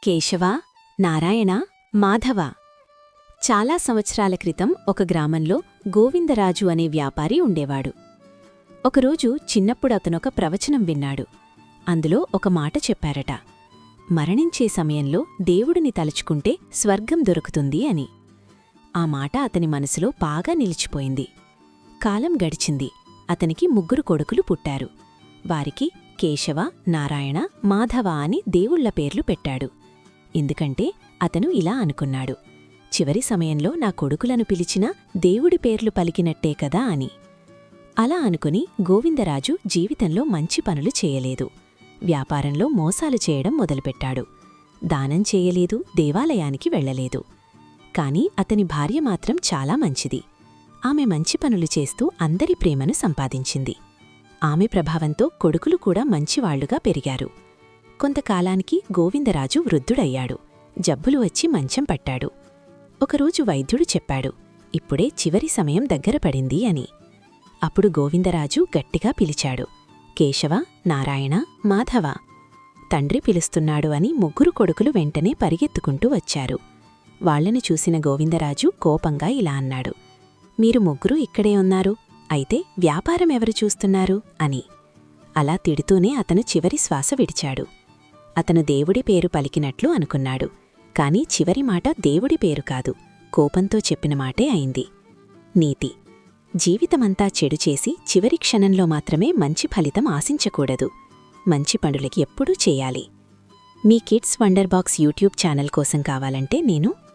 కేశవ, నారాయణ, మాధవ. చాలా సంవత్సరాల క్రితం ఒక గ్రామంలో గోవిందరాజు అనే వ్యాపారి ఉండేవాడు. ఒకరోజు చిన్నప్పుడు అతనొక ప్రవచనం విన్నాడు. అందులో ఒక మాట చెప్పారట, మరణించే సమయంలో దేవుడిని తలుచుకుంటే స్వర్గం దొరుకుతుంది అని. ఆ మాట అతని మనసులో బాగా నిలిచిపోయింది. కాలం గడిచింది. అతనికి 3 కొడుకులు పుట్టారు. వారికి కేశవ, నారాయణ, మాధవ అని దేవుళ్ల పేర్లు పెట్టాడు. ఎందుకంటే అతను ఇలా అనుకున్నాడు, చివరి సమయంలో నా కొడుకులను పిలిచినా దేవుడి పేర్లు పలికినట్టే కదా అని. అలా అనుకుని గోవిందరాజు జీవితంలో మంచి పనులు చేయలేదు. వ్యాపారంలో మోసాలు చేయడం మొదలుపెట్టాడు. దానం చేయలేదు, దేవాలయానికి వెళ్లలేదు. కాని అతని భార్య మాత్రం చాలా మంచిది. ఆమె మంచి పనులు చేస్తూ అందరి ప్రేమను సంపాదించింది. ఆమె ప్రభావంతో కొడుకులు కూడా మంచివాళ్లుగా పెరిగారు. కొంతకాలానికి గోవిందరాజు వృద్ధుడయ్యాడు. జబ్బులు వచ్చి మంచం పట్టాడు. ఒకరోజు వైద్యుడు చెప్పాడు, ఇప్పుడే చివరి సమయం దగ్గర పడింది అని. అప్పుడు గోవిందరాజు గట్టిగా పిలిచాడు, కేశవ, నారాయణ, మాధవ. తండ్రి పిలుస్తున్నాడు అని 3 కొడుకులు వెంటనే పరిగెత్తుకుంటూ వచ్చారు. వాళ్లను చూసిన గోవిందరాజు కోపంగా ఇలా అన్నాడు, మీరు 3 ఇక్కడే ఉన్నారు, అయితే వ్యాపారం ఎవరు చూస్తున్నారు అని. అలా తిడుతూనే అతను చివరి శ్వాస విడిచాడు. అతను దేవుడి పేరు పలికినట్లు అనుకున్నాడు. కాని చివరి మాట దేవుడి పేరు కాదు, కోపంతో చెప్పిన మాటే అయింది. నీతి: జీవితమంతా చెడు చేసి చివరి క్షణంలో మాత్రమే మంచి ఫలితం ఆశించకూడదు. మంచి పనులకి ఎప్పుడూ చేయాలి. మీ kids wonder box YouTube channel కోసం కావాలంటే నేను